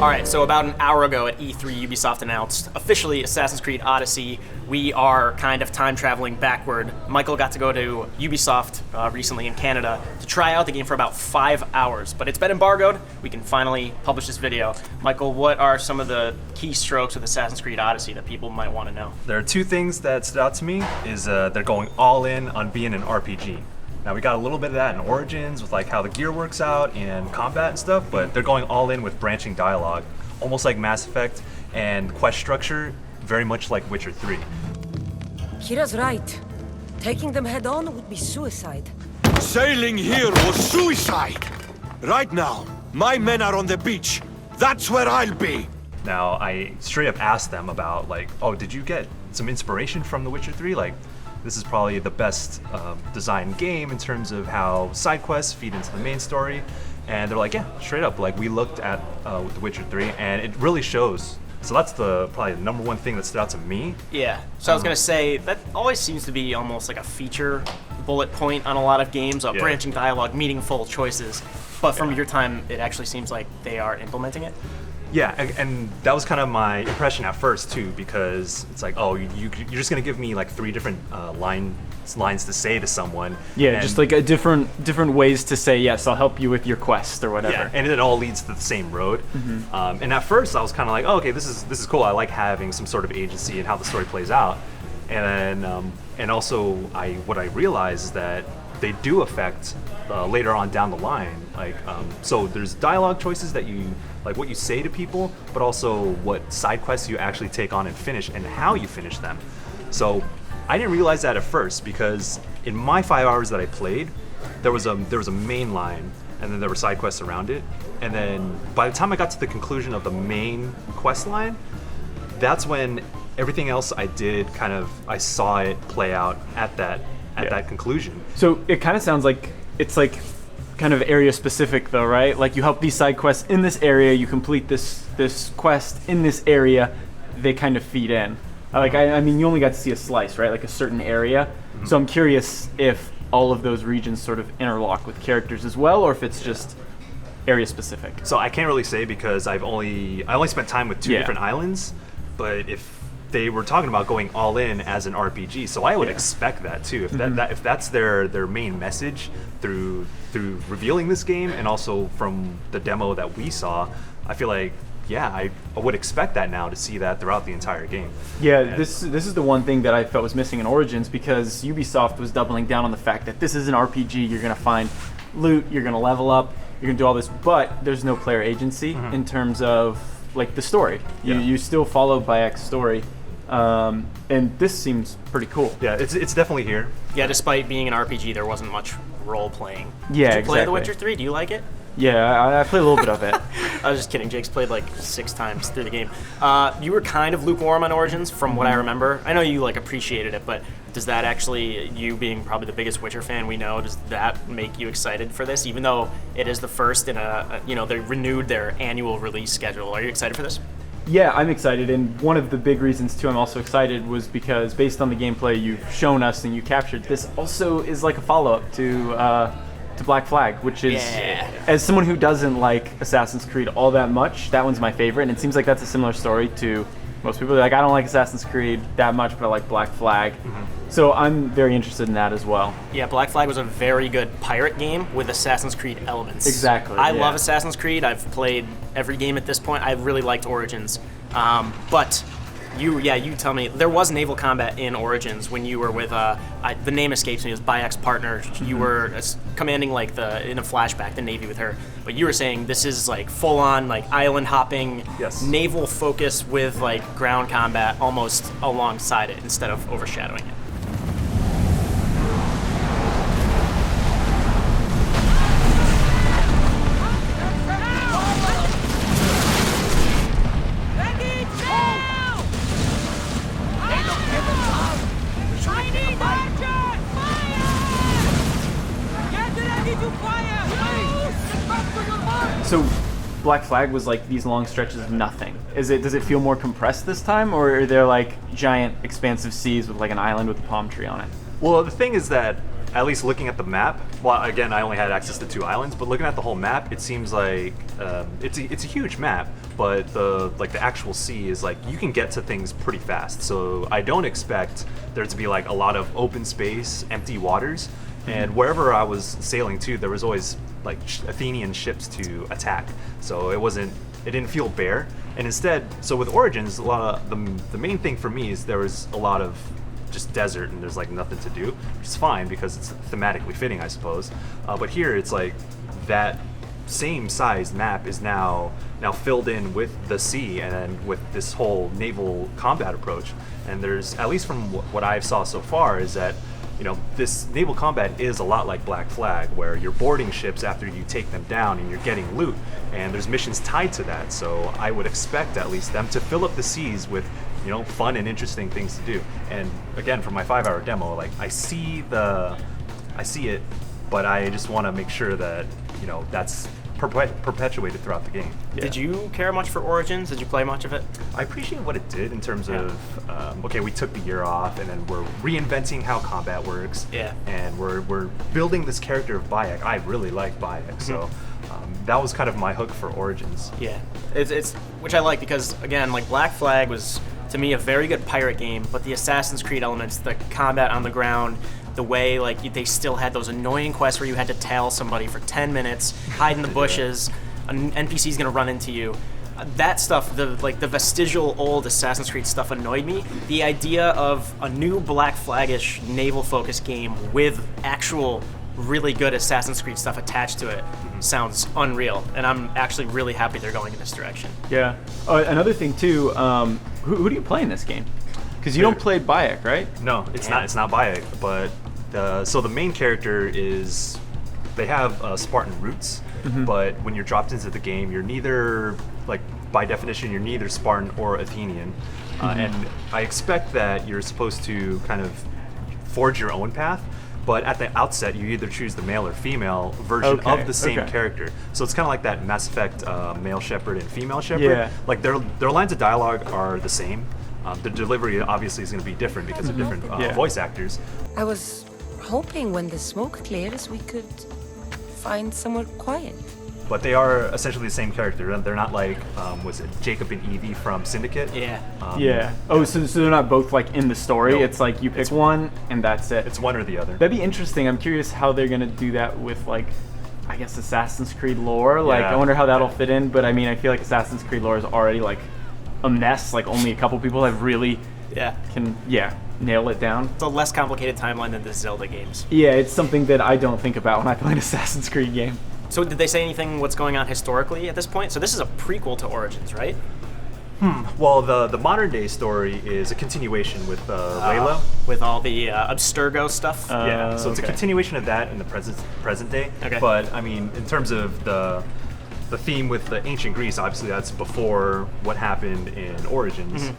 Alright, so about an hour ago at E3, Ubisoft announced officially Assassin's Creed Odyssey. We are kind of time traveling backward. Michael got to go to Ubisoft recently in Canada to try out the game for about 5 hours, but it's been embargoed. We can finally publish this video. Michael, what are some of the key strokes of Assassin's Creed Odyssey that people might want to know? There are two things that stood out to me. They're going all in on being an RPG. Now we got a little bit of that in Origins with like how the gear works out and combat and stuff, but they're going all in with branching dialogue, almost like Mass Effect, and quest structure very much like Witcher 3. Kira's right. Taking them head on would be suicide. Sailing here was suicide! Right now, my men are on the beach. That's where I'll be! Now I straight up asked them about like, oh, did you get some inspiration from The Witcher 3? Like, this is probably the best designed game in terms of how side quests feed into the main story. And they're like, yeah, straight up. Like, we looked at The Witcher 3, and it really shows. So that's probably the number one thing that stood out to me. Yeah, so I was going to say, that always seems to be almost like a feature bullet point on a lot of games, branching dialogue, meaningful choices. But from your time, it actually seems like they are implementing it. Yeah, and that was kind of my impression at first too, because it's like, oh, you're just gonna give me like 3 different lines to say to someone. Yeah, just like a different ways to say yes, I'll help you with your quest or whatever. Yeah, and it all leads to the same road. Mm-hmm. And at first, I was kind of like, oh, okay, this is cool. I like having some sort of agency in how the story plays out. And then, and also, what I realized is that they do affect later on down the line. Like, so there's dialogue choices that you, like what you say to people, but also what side quests you actually take on and finish, and how you finish them. So I didn't realize that at first, because in my 5 hours that I played, there was a main line, and then there were side quests around it. And then by the time I got to the conclusion of the main quest line, that's when everything else I did I saw it play out at that conclusion. So it kind of sounds like it's like kind of area specific though, right? Like you help these side quests in this area, you complete this quest in this area, they kind of feed in. Like I mean, you only got to see a slice, right? Like a certain area. Mm-hmm. So I'm curious if all of those regions sort of interlock with characters as well, or if it's just area specific. So I can't really say, because I only spent time with 2 different islands, but if they were talking about going all in as an RPG, so I would expect that too. If if that's their main message through revealing this game, and also from the demo that we saw, I feel like I would expect that now to see that throughout the entire game. Yeah, and this is the one thing that I felt was missing in Origins, because Ubisoft was doubling down on the fact that this is an RPG. You're gonna find loot, you're gonna level up, you're gonna do all this, but there's no player agency in terms of like the story. You still follow Bayek's story. And this seems pretty cool. Yeah, it's definitely here. Yeah, despite being an RPG, there wasn't much role-playing. Yeah, Did you play The Witcher 3? Do you like it? Yeah, I played a little bit of it. I was just kidding. Jake's played like 6 times through the game. You were kind of lukewarm on Origins, from what I remember. I know you like appreciated it, but does that actually, you being probably the biggest Witcher fan we know, does that make you excited for this? Even though it is the first in they renewed their annual release schedule. Are you excited for this? Yeah, I'm excited, and one of the big reasons too I'm also excited was because based on the gameplay you've shown us and you captured, this also is like a follow-up to Black Flag, which is, as someone who doesn't like Assassin's Creed all that much, that one's my favorite, and it seems like that's a similar story to most people. They're like, I don't like Assassin's Creed that much, but I like Black Flag. So I'm very interested in that as well. Yeah, Black Flag was a very good pirate game with Assassin's Creed elements. Exactly. I love Assassin's Creed. I've played every game at this point. I really liked Origins. But you tell me, there was naval combat in Origins when you were with, the name escapes me, it was Bayek's partner. You were commanding in a flashback, the Navy with her. But you were saying this is like full-on like island hopping, naval focus with like ground combat almost alongside it instead of overshadowing it. So Black Flag was like these long stretches of nothing. Does it feel more compressed this time, or are there like giant expansive seas with like an island with a palm tree on it? Well, the thing is that at least looking at the map, well, again, I only had access to 2 islands, but looking at the whole map, it seems like it's a huge map, but the actual sea is like you can get to things pretty fast. So I don't expect there to be like a lot of open space, empty waters, and wherever I was sailing to, there was always like Athenian ships to attack. So it didn't feel bare. And instead, so with Origins, a lot of the main thing for me is there was a lot of just desert and there's like nothing to do, which is fine because it's thematically fitting, I suppose. But here it's like that same sized map is now filled in with the sea and with this whole naval combat approach. And there's, at least from what I've saw so far, is that this naval combat is a lot like Black Flag, where you're boarding ships after you take them down and you're getting loot, and there's missions tied to that. So I would expect at least them to fill up the seas with fun and interesting things to do. And again, from my 5-hour demo, like I see it, but I just want to make sure that that's perpetuated throughout the game. Yeah. Did you care much for Origins? Did you play much of it? I appreciate what it did in terms of, okay, we took the year off and then we're reinventing how combat works. Yeah. And we're building this character of Bayek. I really like Bayek, so that was kind of my hook for Origins. Yeah, it's which I like because, again, like Black Flag was, to me, a very good pirate game, but the Assassin's Creed elements, the combat on the ground, the way like they still had those annoying quests where you had to tail somebody for 10 minutes, hide in the bushes, an NPC's gonna run into you. That stuff, the vestigial old Assassin's Creed stuff annoyed me. The idea of a new Black Flag-ish naval-focused game with actual really good Assassin's Creed stuff attached to it sounds unreal, and I'm actually really happy they're going in this direction. Yeah. Another thing too, who do you play in this game? Because you don't play Bayek, right? No, it's not Bayek, but so the main character is, they have Spartan roots, but when you're dropped into the game, you're neither, like by definition, you're neither Spartan or Athenian, and I expect that you're supposed to kind of forge your own path. But at the outset, you either choose the male or female version of the same character. So it's kind of like that Mass Effect male shepherd and female shepherd. Yeah. Like their lines of dialogue are the same. The delivery obviously is going to be different because of different voice actors. I was hoping when the smoke clears we could find somewhere quiet. But they are essentially the same character. They're not like, was it Jacob and Evie from Syndicate? Yeah. Yeah. Oh, so they're not both like in the story? No. It's like you pick one and that's it. It's one or the other. That'd be interesting. I'm curious how they're gonna do that with like, I guess Assassin's Creed lore. Like, I wonder how that'll fit in. But I mean, I feel like Assassin's Creed lore is already like a mess. Like only a couple people have really can nail it down. It's a less complicated timeline than the Zelda games. Yeah, it's something that I don't think about when I play an Assassin's Creed game. So did they say anything what's going on historically at this point? So this is a prequel to Origins, right? Well, the modern day story is a continuation with Layla. With all the Abstergo stuff? Yeah, so it's a continuation of that in the present day. Okay. But, I mean, in terms of the theme with the ancient Greece, obviously that's before what happened in Origins.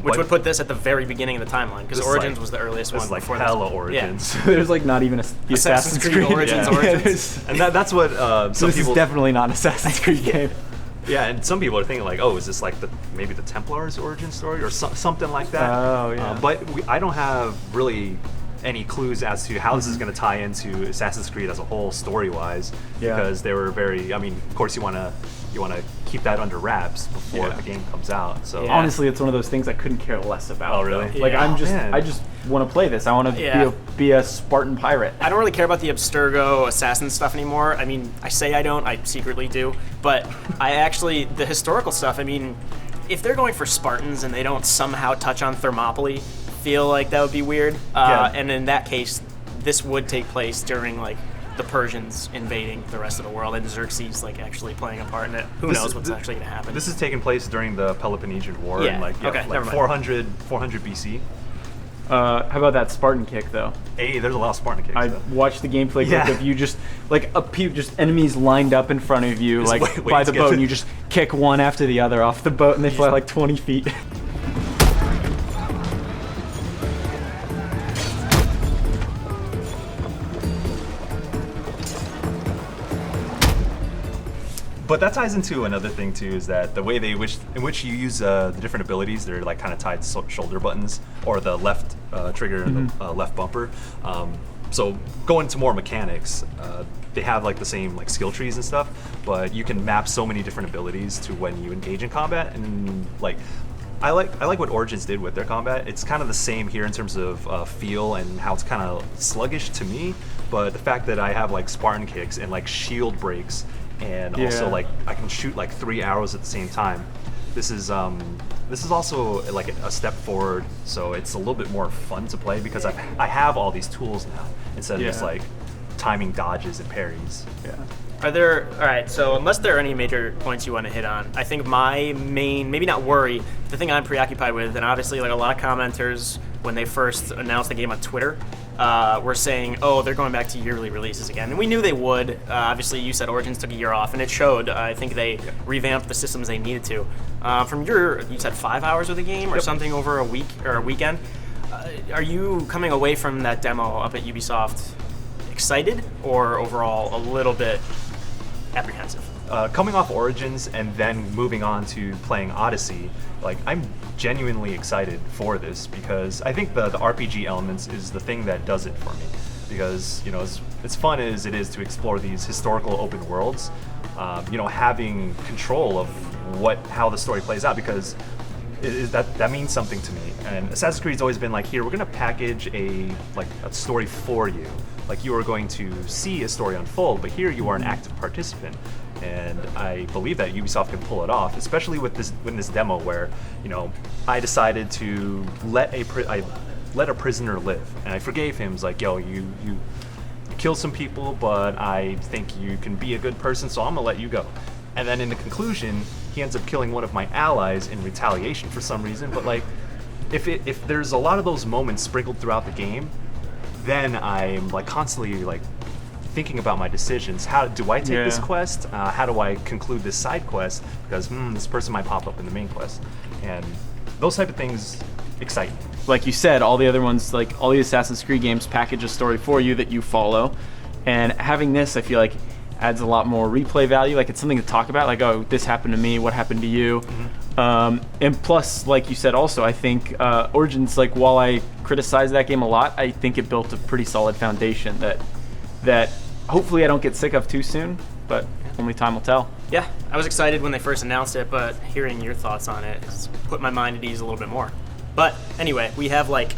Which would put this at the very beginning of the timeline, because Origins was the earliest one. This is like before hella Origins. So there's like not even the Assassin's Creed Origins. Origins. And that's what some this people... is definitely not an Assassin's Creed game. Yeah, and some people are thinking like, oh, is this like maybe the Templars' origin story or something like that? Oh, yeah. But I don't have really any clues as to how this is going to tie into Assassin's Creed as a whole story-wise, because they were very. I mean, of course, you want to keep that under wraps before the game comes out. So honestly, it's one of those things I couldn't care less about. Oh, really? Like I just want to play this. I want to be a Spartan pirate. I don't really care about the Abstergo assassin stuff anymore. I mean, I say I don't. I secretly do. But I actually, the historical stuff. I mean, if they're going for Spartans and they don't somehow touch on Thermopylae, feel like that would be weird. And in that case, this would take place during like the Persians invading the rest of the world and Xerxes like actually playing a part in it. Who knows what's actually going to happen? This is taking place during the Peloponnesian War in like 400 BC. How about that Spartan kick though? Hey, there's a lot of Spartan kicks. I watched the gameplay clip of you just like just enemies lined up in front of you, like wait by the boat, and you just kick one after the other off the boat, and they fly like 20 feet. But that ties into another thing too, is that the way in which you use the different abilities, they're like kind of tied to shoulder buttons or the left trigger and the left bumper. so going into more mechanics, they have like the same like skill trees and stuff, but you can map so many different abilities to when you engage in combat, and like I like what Origins did with their combat. It's kind of the same here in terms of feel and how it's kind of sluggish to me, but the fact that I have like Spartan kicks and like shield breaks, and also like I can shoot like 3 arrows at the same time. This is also like a step forward, so it's a little bit more fun to play because I have all these tools now instead of just like timing dodges and parries. Yeah. All right, so unless there are any major points you want to hit on, I think my main, maybe not worry, the thing I'm preoccupied with, and obviously like a lot of commenters when they first announced the game on Twitter, were saying, oh, they're going back to yearly releases again. And we knew they would. Obviously, you said Origins took a year off, and it showed. I think they revamped the systems they needed to. You said 5 hours of the game or something over a week or a weekend. Are you coming away from that demo up at Ubisoft excited or overall a little bit apprehensive? Coming off Origins and then moving on to playing Odyssey, like I'm genuinely excited for this because I think the RPG elements is the thing that does it for me. Because as fun as it is to explore these historical open worlds, having control of how the story plays out, because that means something to me. And Assassin's Creed's always been like, here, we're gonna package a story for you. Like you are going to see a story unfold, but here you are an active participant. And I believe that Ubisoft can pull it off, especially with this demo where, I decided to let a prisoner live, and I forgave him. It's like, yo, you kill some people, but I think you can be a good person, so I'm gonna let you go. And then in the conclusion, he ends up killing one of my allies in retaliation for some reason. But like, if there's a lot of those moments sprinkled throughout the game, then I'm like constantly like thinking about my decisions. How do I take this quest? How do I conclude this side quest? Because this person might pop up in the main quest, and those type of things excite me. Like you said, all the other ones, like all the Assassin's Creed games, package a story for you that you follow, and having this, I feel like, adds a lot more replay value. Like it's something to talk about. Like, oh, this happened to me. What happened to you? And plus, like you said, also, I think Origins, like while I criticize that game a lot, I think it built a pretty solid foundation that hopefully I don't get sick of too soon, but only time will tell. Yeah, I was excited when they first announced it, but hearing your thoughts on it has put my mind at ease a little bit more. But anyway, we have like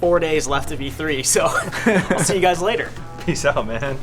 4 days left of E3, so I'll see you guys later. Peace out, man.